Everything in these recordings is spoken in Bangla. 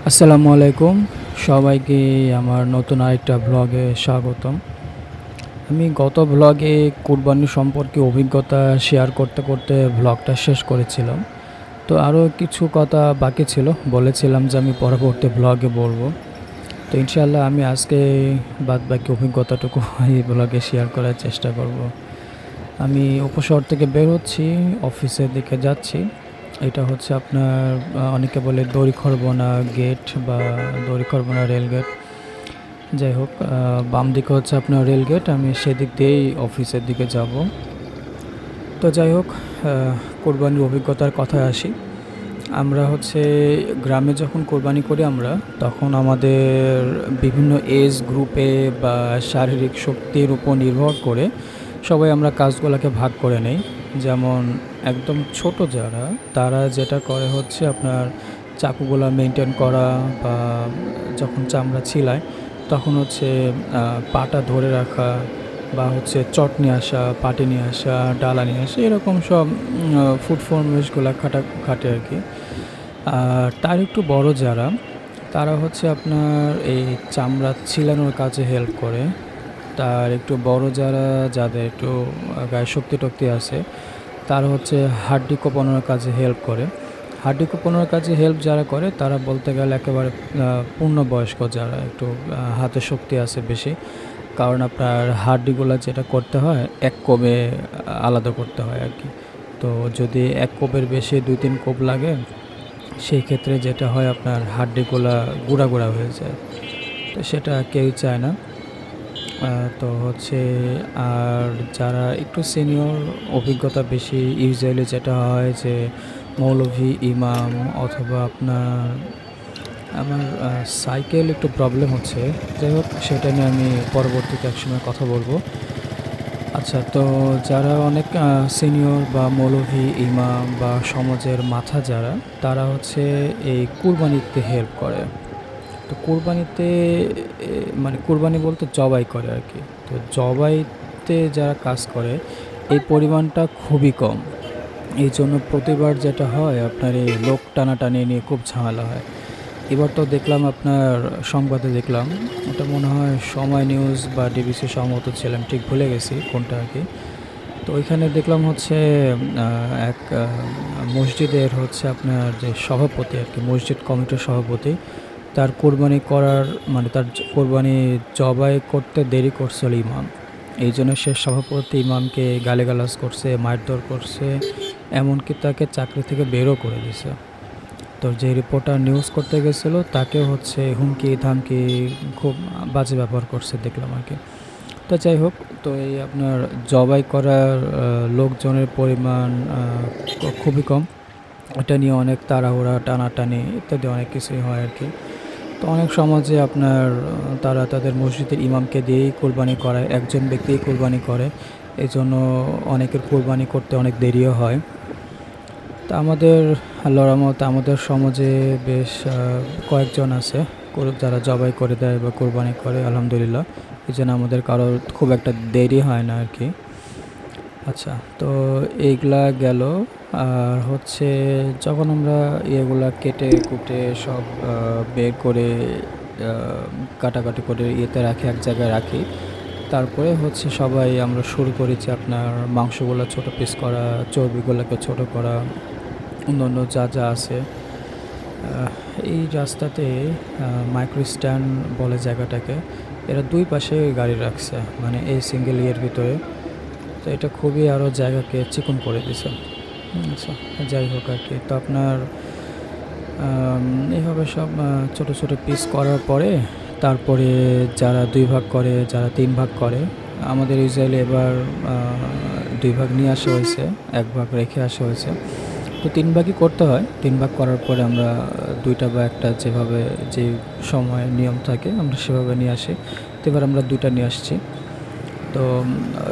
আসসালামু আলাইকুম। সবাইকে আমার নতুন আরেকটা ব্লগে স্বাগতম। আমি গত ব্লগে কুরবানি সম্পর্কে অভিজ্ঞতা শেয়ার করতে ব্লগটা শেষ করেছিলাম। তো আরও কিছু কথা বাকি ছিল, বলেছিলাম যে আমি পরবর্তী ব্লগে বলবো। তো ইনশাআল্লাহ আমি আজকে বাদবাকি অভিজ্ঞতাটুকু এই ব্লগে শেয়ার করার চেষ্টা করব। আমি উপশহর থেকে বের হচ্ছি, অফিসের দিকে যাচ্ছি। এটা হচ্ছে আপনার অনেকে বলে দড়িখরবনা গেট বা দড়িখরবনা রেলগেট। যাই হোক, বাম দিকে হচ্ছে আপনার রেলগেট, আমি সেদিক দিয়েই অফিসের দিকে যাব। তো যাই হোক, কোরবানির অভিজ্ঞতার কথায় আসি। আমরা হচ্ছে গ্রামে যখন কোরবানি করি আমরা, তখন আমাদের বিভিন্ন এজ গ্রুপে বা শারীরিক শক্তির উপর নির্ভর করে সবাই আমরা কাজগুলোকে ভাগ করে নেই। যেমন একদম ছোট যারা, তারা যেটা করে হচ্ছে আপনার চাকুগুলা মেনটেন করা, বা যখন চামড়া ছিলায় তখন হচ্ছে পাটা ধরে রাখা, বা হচ্ছে চট নিয়ে আসা, পাটি নিয়ে আসা, ডালা নিয়ে আসা, এরকম সব ফুড ফরমেশগুলো খাটে আর কি। আর তার একটু বড় যারা, তারা হচ্ছে আপনার এই চামড়া ছিলানোর কাজে হেল্প করে। তার একটু বড় যারা, যাদের একটু গায়ে শক্তি টক্তি আছে, তারা হচ্ছে হাড্ডি কোপানোর কাজে হেল্প করে। হাড্ডি কোপানোর কাজে হেল্প যারা করে, তারা বলতে গেলে একেবারে পূর্ণবয়স্ক যারা, একটু হাতে শক্তি আছে বেশি। কারণ আপনার হাড্ডিগুলো যেটা করতে হয়, এক কোবে আলাদা করতে হয় আর কি। তো যদি এক কোবের বেশি 2-3 কোপ লাগে, সেই ক্ষেত্রে যেটা হয় আপনার হাড্ডিগুলা গুঁড়া গুঁড়া হয়ে যায়। তো সেটা কেউই চায় না। তো হচ্ছে, আর যারা একটু সিনিয়র, অভিজ্ঞতা বেশি, ইউজুয়ালি যেটা হয় যে মৌলভী, ইমাম, অথবা আপনার আমার সাইকেল একটু প্রবলেম হচ্ছে। যাই হোক, সেটা নিয়ে আমি পরবর্তীতে একসময় কথা বলবো। আচ্ছা, তো যারা অনেক সিনিয়র বা মৌলভী, ইমাম বা সমাজের মাথা যারা, তারা হচ্ছে এই কুরবানিতে হেল্প করে। তো কুরবানিতে মানে কুরবানি বলতে জবাই করে আর কি। তো জবাইতে যারা কাজ করে, এই পরিমাণটা খুবই কম। এই জন্য প্রতিবার যেটা হয় আপনার, এই লোক টানাটানি নিয়ে খুব ঝামেলা হয়। এবার তো দেখলাম আপনার সংবাদে দেখলাম, ওটা মনে হয় সময় নিউজ বা ডিবিসি সম্ভবত ছিলাম, ঠিক ভুলে গেছি কোনটা আর কি। তো ওইখানে দেখলাম হচ্ছে এক মসজিদের হচ্ছে আপনার যে সভাপতি আর কি, মসজিদ কমিটির সভাপতি, তার কোরবানি করার মানে তার কোরবানি জবাই করতে দেরি করছিল ইমাম। এই জন্য সে সভাপতি ইমামকে গালিগালাজ করছে, মারধর করছে, এমনকি তাকে চাকরি থেকে বেরও করে দিছে। তো যে রিপোর্টার নিউজ করতে গেছিলো, তাকে হচ্ছে হুমকি ধামকি, খুব বাজে ব্যবহার করছে দেখলাম আর কি। তো যাই হোক, তো এই আপনার জবাই করার লোকজনের পরিমাণ খুবই কম। এটা নিয়ে অনেক তাড়াহুড়া, টানাটানি ইত্যাদি অনেক কিছুই হয় আর কি। তো অনেক সমাজে আপনার তারা তাদের মসজিদের ইমামকে দিয়েই কোরবানি করায়, একজন ব্যক্তিই কোরবানি করে। এই জন্য অনেকের কোরবানি করতে অনেক দেরিও হয়। তা আমাদের আল্লাহর রহমতে আমাদের সমাজে বেশ কয়েকজন আছে যারা জবাই করে দেয় বা কোরবানি করে, আলহামদুলিল্লাহ। এই জন্য আমাদের কারোর খুব একটা দেরি হয় না আর কি। আচ্ছা, তো এইগুলা গেল। আর হচ্ছে যখন আমরা ইয়েগুলা কেটে কুটে সব বের করে কাটাকাটি করে ইয়েতে রাখি, এক জায়গায় রাখি, তারপরে হচ্ছে সবাই আমরা শুরু করি যে আপনার মাংসগুলো ছোটো পিস করা, চর্বিগুলোকে ছোটো করা, অন্যান্য যা যা আছে। এই রাস্তাতে মাইক্রো স্ট্যান্ড বলে জায়গাটাকে, এরা দুই পাশে গাড়ি রাখছে, মানে এই সিঙ্গেল ইয়ের ভিতরে। তো এটা খুবই আরও জায়গাকে চিকন করে দিছে। আচ্ছা, যাই হোক আর কি। তো আপনার এইভাবে সব ছোটো ছোটো পিস করার পরে, তারপরে যারা 2 ভাগ করে, যারা 3 ভাগ করে, আমাদের ইউজুয়ালি এবার 2 ভাগ নিয়ে আসা হয়েছে, 1 ভাগ রেখে আসা হয়েছে। তো 3 ভাগই করতে হয়। 3 ভাগ করার পরে আমরা 2টা বা 1টা, যেভাবে যে সময় নিয়ম থাকে আমরা সেভাবে নিয়ে আসি। তো এবার আমরা 2টা নিয়ে আসছি। তো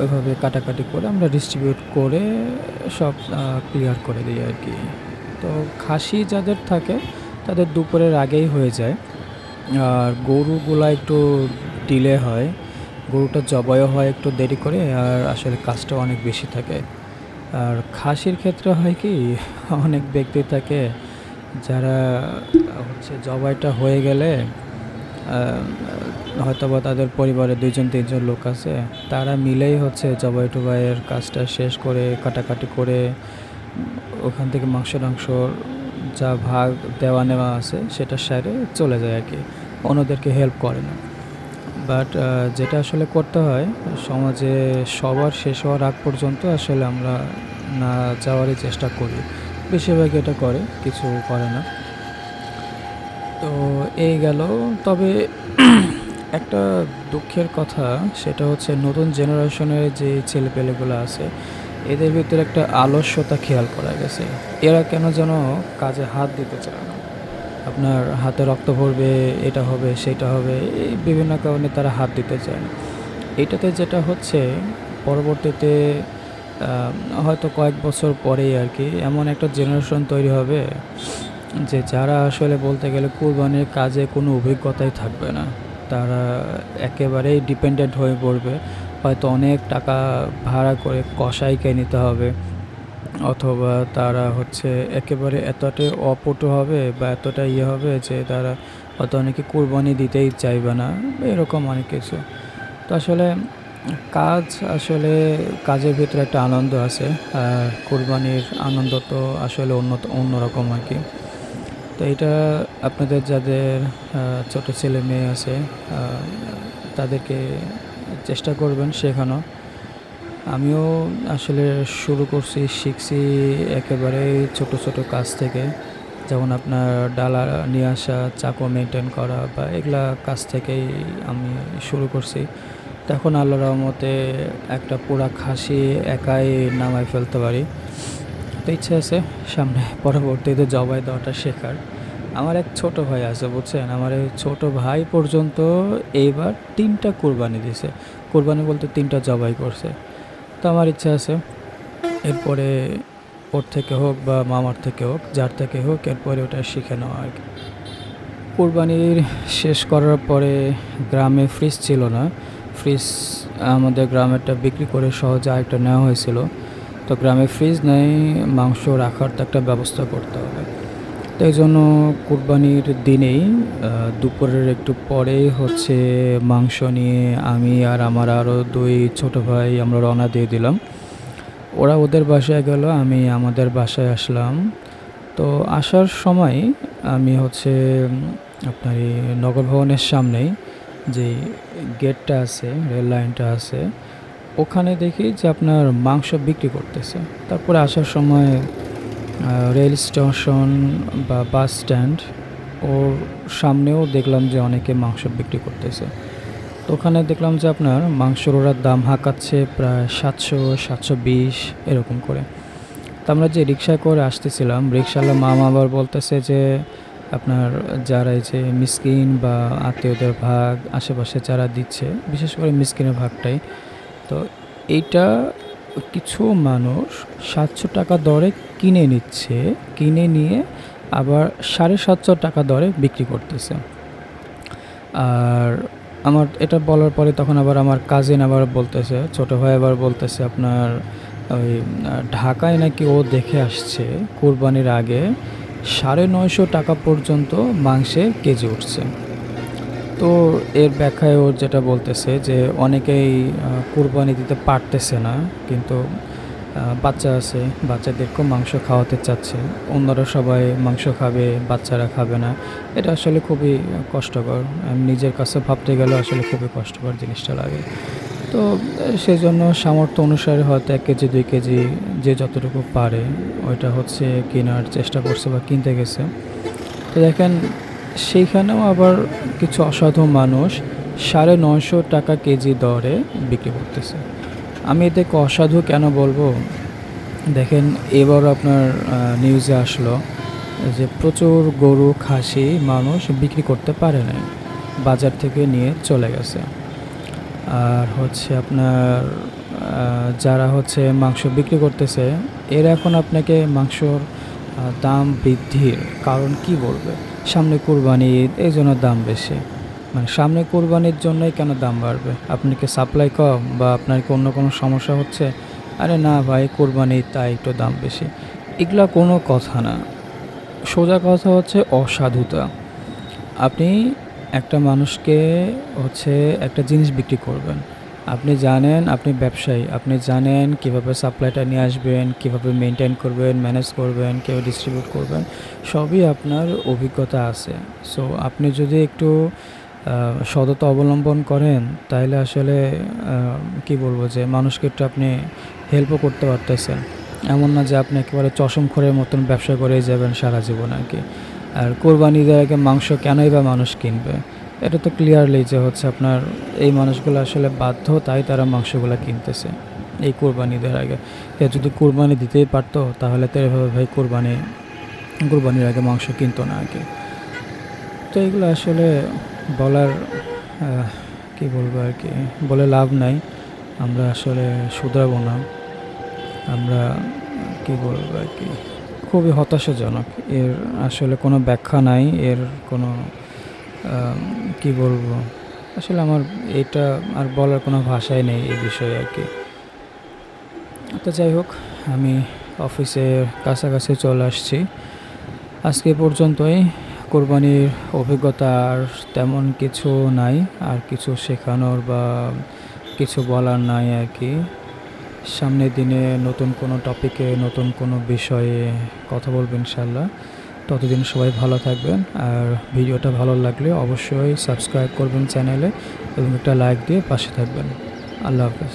ওইভাবে কাটাকাটি করে আমরা ডিস্ট্রিবিউট করে সব ক্লিয়ার করে দিই আর কি। তো খাসি যাদের থাকে তাদের দুপুরের আগেই হয়ে যায়। আর গরুগুলা একটু ডিলে হয়, গরুটা জবাইও হয় একটু দেরি করে, আর আসলে কাজটাও অনেক বেশি থাকে। আর খাসির ক্ষেত্রে হয় কি, অনেক ব্যক্তি থাকে যারা হচ্ছে জবাইটা হয়ে গেলে হয়তোবা তাদের পরিবারে ২ জন ৩ জন লোক আছে, তারা মিলেই হচ্ছে জবাই টবাইয়ের কাজটা শেষ করে কাটাকাটি করে ওখান থেকে মাংস-টাংসর যা ভাগ দেওয়া নেওয়া আছে সেটা সেরে চলে যায় আরকি। অন্যদেরকে হেল্প করে না। বাট যেটা আসলে করতে হয় সমাজে সবার শেষ হওয়ার আগ পর্যন্ত আসলে আমরা না যাওয়ারই চেষ্টা করি। বেশিরভাগই এটা করে, কিছু করে না। তো এই গেল। তবে একটা দুঃখের কথা, সেটা হচ্ছে নতুন জেনারেশনের যে ছেলেপেলেগুলো আছে এদের ভিতরে একটা আলস্যতা খেয়াল করা গেছে। এরা কেন যেন কাজে হাত দিতে চায় না। আপনার হাতে রক্ত পড়বে, এটা হবে, সেটা হবে, এই বিভিন্ন কারণে তারা হাত দিতে চায় না। এটাতে যেটা হচ্ছে পরবর্তীতে হয়তো কয়েক বছর পরেই আরকি এমন একটা জেনারেশন তৈরি হবে যে যারা আসলে বলতে গেলে কুরবানির কাজে কোনো অভিজ্ঞতাই থাকবে না। তারা একেবারেই ডিপেন্ডেন্ট হয়ে পড়বে। হয়তো অনেক টাকা ভাড়া করে কসাইকে নিতে হবে, অথবা তারা হচ্ছে একেবারে এতটাই অপটু হবে বা এতটা হবে যে তারা হয়তো অনেকে কুরবানি দিতেই চাইবে না, এরকম অনেক কিছু। তো আসলে কাজ আসলে কাজের ভিতরে একটা আনন্দ আছে। আর কুরবানির আনন্দ তো আসলে অন্যরকম আরকি। তো এটা আপনাদের যাদের ছোট ছেলে-মেয়ে আছে আ তাদেরকে চেষ্টা করবেন শেখানো। আমিও আসলে শুরু করছি, শিখছি একেবারেই ছোট, ছোট কাজ থেকে। যেমন আপনার ডালা নিয়ে আসা, চাকু মেইনটেইন করা বা এগুলা কাজ থেকেই আমি শুরু করছি। তো এখন আল্লাহর রহমতে একটা পুরা খাসি একাই নামায় ফেলতে পারি। তো ইচ্ছা আছে সামনে পরবর্তীতে জবাই দেওয়াটা শেখার। আমার এক ছোট ভাই আছে বুঝছেন? আমার এই ছোট ভাই পর্যন্ত এইবার ৩ টা কুরবানি দিছে। কুরবানি বলতে ৩ টা জবাই করছে। তো আমার ইচ্ছা আছে এরপরে ওর থেকে হোক বা মামার থেকে হোক, যার থেকে হোক এরপরে ওটা শিখে নেওয়া আরকি। কুরবানির শেষ করার পরে গ্রামে ফ্রিজ ছিল না। ফ্রিজ আমাদের গ্রামেরটা বিক্রি করে সহজে আরেকটা নেওয়া হয়েছিল। তো গ্রামে ফ্রিজ নেই, মাংস রাখার তো একটা ব্যবস্থা করতে হবে। তো এইজন্য কুরবানির দিনেই দুপুরের একটু পরেই হচ্ছে মাংস নিয়ে আমি আর আমার আরও ২ ছোট ভাই আমরা রওনা দিয়ে দিলাম। ওরা ওদের বাসায় গেল, আমি আমাদের বাসায় আসলাম। তো আসার সময় আমি হচ্ছে আপনার এই নগর ভবনের সামনেই যেই গেটটা আছে, রেল লাইনটা আছে, ওখানে দেখি যে আপনার মাংস বিক্রি করতেছে। তারপরে আসার সময় রেল স্টেশন বা বাস স্ট্যান্ড ওর সামনেও দেখলাম যে অনেকে মাংস বিক্রি করতেছে। তো ওখানে দেখলাম যে আপনার মাংসর ওরা দাম হাঁকাচ্ছে প্রায় ৭০০, ৭২০ এরকম করে। তো আমরা যে রিক্সায় করে আসতেছিলাম, রিকশাওয়ালা মামা আবার বলতেছে যে আপনার যারা এই যে মিসকিন বা আত্মীয়দের ভাগ আশেপাশে যারা দিচ্ছে, বিশেষ করে মিসকিনের ভাগটাই, তো এইটা কিছু মানুষ ৭০০ টাকা দরে কিনে নিচ্ছে, কিনে নিয়ে আবার ৭৫০ টাকা দরে বিক্রি করতেছে। আর আমার এটা বলার পরে তখন আবার আমার কাজিন আবার বলতেছে, ছোট ভাই আবার বলতেছে আপনার ওই ঢাকায় নাকি ও দেখে আসছে কুরবানির আগে ৯৫০ টাকা পর্যন্ত মাংসের কেজি উঠছে। তো এর ব্যাখ্যায় ও যেটা বলতেছে যে অনেকেই কুরবানি দিতে পারতেছে না, কিন্তু বাচ্চা আছে, বাচ্চাদেরকেও মাংস খাওয়াতে চাচ্ছে। অন্যরা সবাই মাংস খাবে, বাচ্চারা খাবে না। এটা আসলে খুবই কষ্টকর। আমি নিজের কাছে ভাবতে গেলেও আসলে খুবই কষ্টকর জিনিসটা লাগে। তো সেজন্য সামর্থ্য অনুসারে হয়তো ১ কেজি ২ কেজি যে যতটুকু পারে ওইটা হচ্ছে কেনার চেষ্টা করছে বা কিনতে গেছে। তো দেখেন সেইখানেও আবার কিছু অসাধু মানুষ ৯৫০ টাকা কেজি দরে বিক্রি করতেছে। আমি এদেরকে অসাধু কেন বলবো? দেখেন এবারও আপনার নিউজে আসলো যে প্রচুর গরু, খাসি মানুষ বিক্রি করতে পারে নাই। বাজার থেকে নিয়ে চলে গেছে। আর হচ্ছে আপনার যারা হচ্ছে মাংস বিক্রি করতেছে, এরা এখন আপনাকে মাংসর দাম বৃদ্ধির কারণ কি বলবে? সামনে কুরবানি ঈদ, এইজন্য দাম বেশি। মানে সামনে কুরবানির জন্যই কেন দাম বাড়বে? আপনি কি সাপ্লাই কম বা আপনার কি অন্য কোনো সমস্যা হচ্ছে? আরে না ভাই, কুরবানি ঈদ তাই একটু দাম বেশি। এগুলা কোনো কথা না। সোজা কথা হচ্ছে অসাধুতা। আপনি একটা মানুষকে হচ্ছে একটা জিনিস বিক্রি করবেন। আপনি জানেন আপনি ব্যবসায়ী। আপনি জানেন কিভাবে সাপ্লাইটা নিয়ে আসবেন, কিভাবে মেইনটেইন করবেন, ম্যানেজ করবেন, কিভাবে ডিস্ট্রিবিউট করবেন। সবই আপনার অভিজ্ঞতা আছে। সো আপনি যদি একটু সততা অবলম্বন করেন তাইলে আসলে আ কি বলবো যে মানুষকে একটু আপনি হেল্পও করতে পারতেছেন। এমন না যে আপনি একেবারে চশমখোরের মতন ব্যবসা করেই যাবেন সারা জীবন আরকি। আর কোরবানি ঈদের আগে মাংস কেনই বা মানুষ কিনবে? এটা তো ক্লিয়ারলি যে হচ্ছে আপনার এই মানুষগুলো আসলে বাধ্য তাই তারা মাংসগুলা কিনতেছে এই কোরবানি ঈদের আগে। কেউ যদি কোরবানি দিতেই পারতো তাহলে তো এভাবে ভাই কোরবানির আগে মাংস কিনতো না আরকি। তো এগুলো আসলে বলার আহ, কি বলবো আরকি, বলে লাভ নাই। আমরা আসলে শুধরাবো না। আমরা কি বলবো আরকি, খুবই হতাশাজনক। এর আসলে কোনো ব্যাখ্যা নাই। এর কোনো আম কি বলবো? আসলে আমার এটা আর বলার কোনো ভাষাই নেই এই বিষয়ে আরকি। তো যাই হোক, আমি অফিসের কাছাকাছি চলে আসছি। আজকে এ পর্যন্তই। কোরবানির অভিজ্ঞতা আর তেমন কিছু নাই। আর কিছু শেখানোর বা কিছু বলার নাই আরকি। সামনের দিনে নতুন কোনো টপিকে, নতুন কোনো বিষয়ে কথা বলবো ইনশাআল্লাহ। ততদিন সবাই ভালো থাকবেন। আর ভিডিওটা ভালো লাগলে অবশ্যই সাবস্ক্রাইব করবেন চ্যানেলে এবং একটা লাইক দিয়ে পাশে থাকবেন। আল্লাহ হাফেজ।